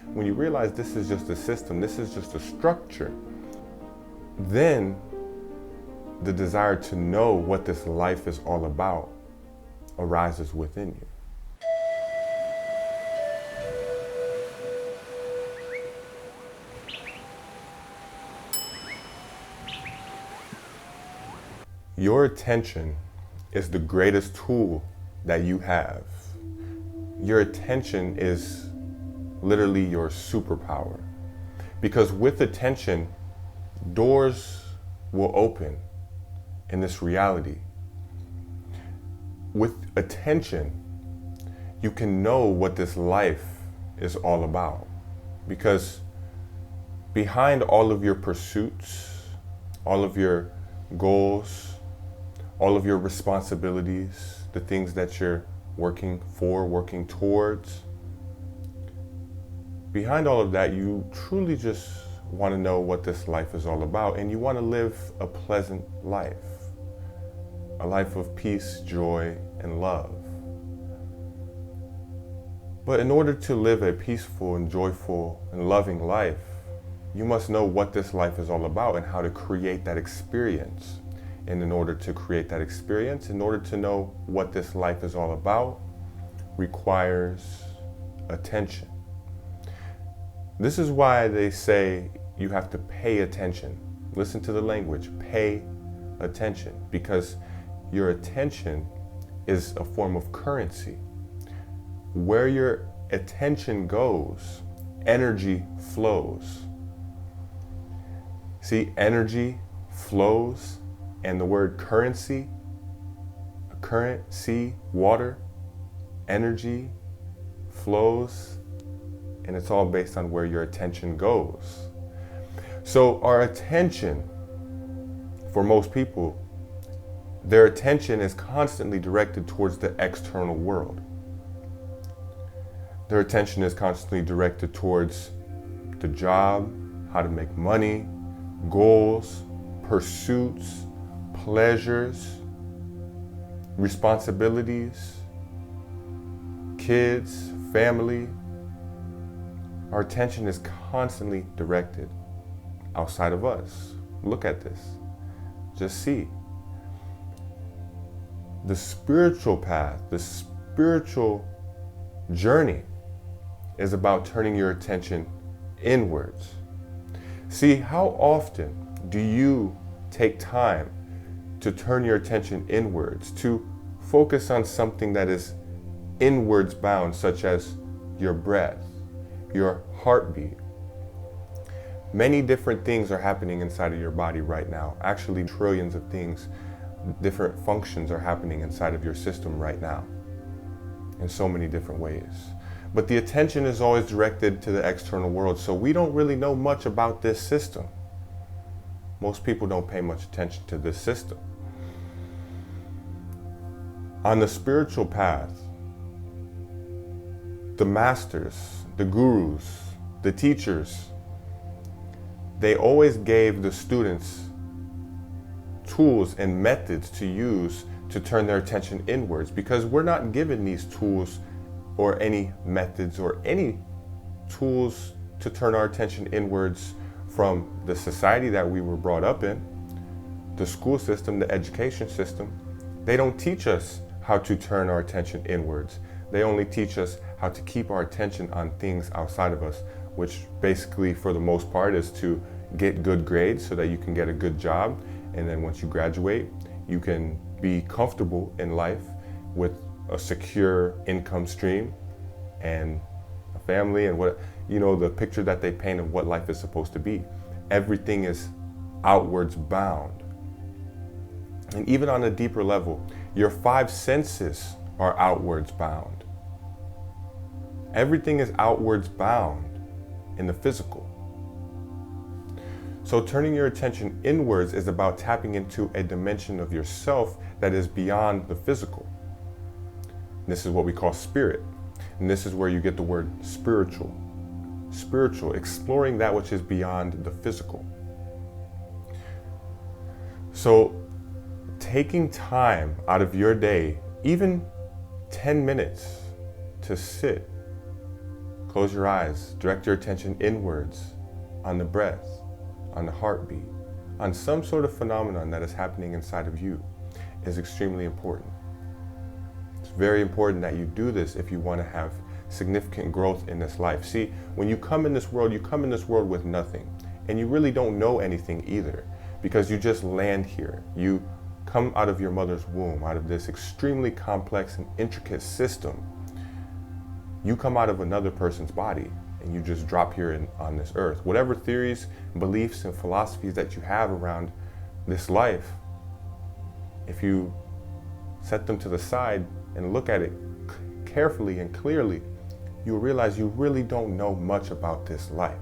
When you realize this is just a system, this is just a structure, then the desire to know what this life is all about arises within you. Your attention is the greatest tool that you have. Your attention is literally your superpower. Because with attention, doors will open in this reality. With attention, you can know what this life is all about. Because behind all of your pursuits, all of your goals, all of your responsibilities, the things that you're working for, working towards, behind all of that, you truly just want to know what this life is all about, and you want to live a pleasant life, a life of peace, joy, and love. But in order to live a peaceful and joyful and loving life, you must know what this life is all about and how to create that experience. And in order to create that experience, in order to know what this life is all about, requires attention. This is why they say you have to pay attention. Listen to the language, pay attention, because your attention is a form of currency. Where your attention goes, energy flows. See, energy flows, and the word currency, current, sea, water, energy flows, and it's all based on where your attention goes. So our attention, for most people, their attention is constantly directed towards the external world. Their attention is constantly directed towards the job, how to make money, goals, pursuits, pleasures, responsibilities, kids, family. Our attention is constantly directed outside of us. Look at this. Just see. The spiritual path, the spiritual journey is about turning your attention inwards. See, how often do you take time to turn your attention inwards, to focus on something that is inwards bound, such as your breath, your heartbeat? Many different things are happening inside of your body right now. Actually, trillions of things, different functions are happening inside of your system right now in so many different ways. But the attention is always directed to the external world, so we don't really know much about this system. Most people don't pay much attention to this system. On the spiritual path, the masters, the gurus, the teachers, they always gave the students tools and methods to use to turn their attention inwards, because we're not given these tools or any methods or any tools to turn our attention inwards from the society that we were brought up in, the school system, the education system. They don't teach us how to turn our attention inwards. They only teach us how to keep our attention on things outside of us, which basically for the most part is to get good grades so that you can get a good job. And then once you graduate, you can be comfortable in life with a secure income stream and a family and what, the picture that they paint of what life is supposed to be. Everything is outwards bound. And even on a deeper level, your 5 senses are outwards bound. Everything is outwards bound in the physical. So turning your attention inwards is about tapping into a dimension of yourself that is beyond the physical. This is what we call spirit. And this is where you get the word spiritual. Spiritual, exploring that which is beyond the physical. So taking time out of your day, even 10 minutes, to sit Close your eyes, direct your attention inwards on the breath, on the heartbeat, on some sort of phenomenon that is happening inside of you is extremely important. It's very important that you do this if you want to have significant growth in this life. See, when you come in this world, you come in this world with nothing, and you really don't know anything either, because you just land here. You come out of your mother's womb, out of this extremely complex and intricate system. You come out of another person's body, and you just drop here on this earth. Whatever theories, beliefs, and philosophies that you have around this life, if you set them to the side and look at it carefully and clearly, you'll realize you really don't know much about this life.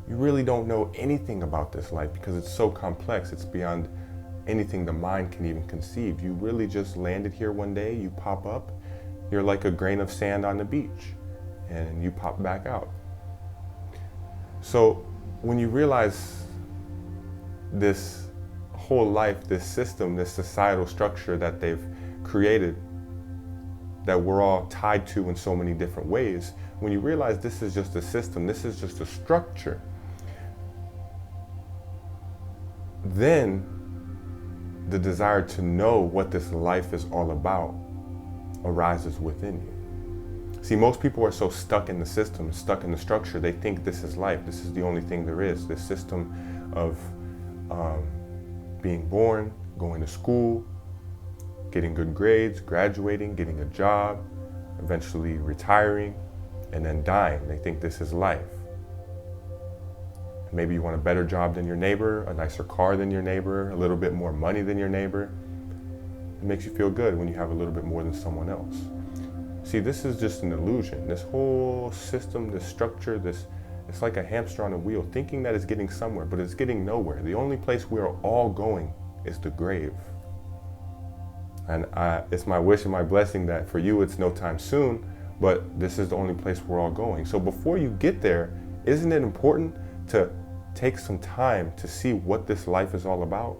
You really don't know anything about this life because it's so complex. It's beyond anything the mind can even conceive. You really just landed here one day, you pop up, you're like a grain of sand on the beach, and you pop back out. So when you realize this whole life, this system, this societal structure that they've created, that we're all tied to in so many different ways, when you realize this is just a system, this is just a structure, then the desire to know what this life is all about arises within you. See, most people are so stuck in the system, stuck in the structure, they think this is life, this is the only thing there is, this system of being born, going to school, getting good grades, graduating, getting a job, eventually retiring, and then dying. They think this is life. Maybe you want a better job than your neighbor, a nicer car than your neighbor, a little bit more money than your neighbor. It makes you feel good when you have a little bit more than someone else. See, this is just an illusion. This whole system, this structure, it's like a hamster on a wheel, thinking that it's getting somewhere, but it's getting nowhere. The only place we are all going is the grave. And it's my wish and my blessing that for you it's no time soon, but this is the only place we're all going. So before you get there, isn't it important to take some time to see what this life is all about?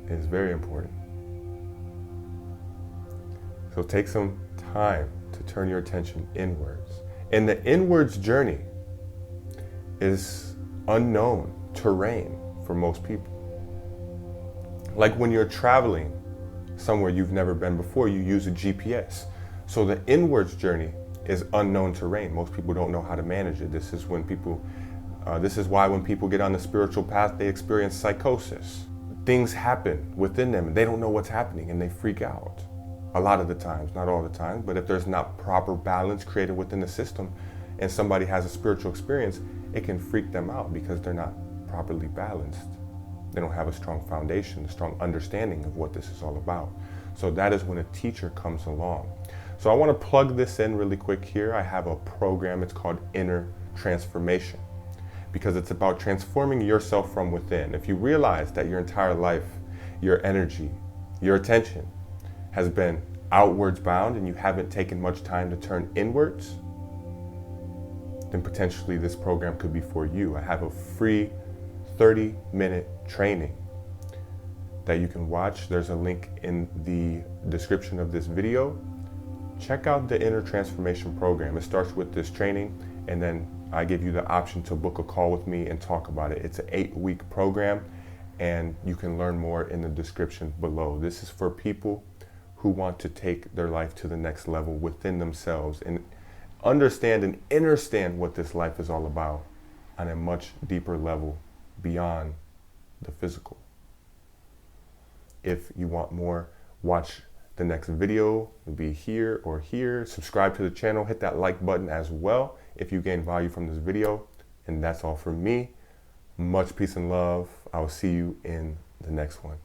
It's very important. So take some time to turn your attention inwards. And the inwards journey is unknown terrain for most people. Like when you're traveling somewhere you've never been before, you use a GPS. So the inwards journey is unknown terrain. Most people don't know how to manage it. This is why when people get on the spiritual path, they experience psychosis. Things happen within them and they don't know what's happening and they freak out. A lot of the times, not all the time, but if there's not proper balance created within the system and somebody has a spiritual experience, it can freak them out because they're not properly balanced. They don't have a strong foundation, a strong understanding of what this is all about. So that is when a teacher comes along. So I want to plug this in really quick here. I have a program, it's called Inner Transformation, because it's about transforming yourself from within. If you realize that your entire life, your energy, your attention has been outwards bound and you haven't taken much time to turn inwards, then potentially this program could be for you. I have a free 30-minute training that you can watch. There's a link in the description of this video. Check out the Inner Transformation program. It starts with this training, and then I give you the option to book a call with me and talk about it. It's an 8-week program, and you can learn more in the description below. This is for people who want to take their life to the next level within themselves and understand and understand what this life is all about on a much deeper level beyond the physical. If you want more, watch the next video. It'll be here or here. Subscribe to the channel, hit that like button as well if you gain value from this video. And that's all from me. Much peace and love. I will see you in the next one.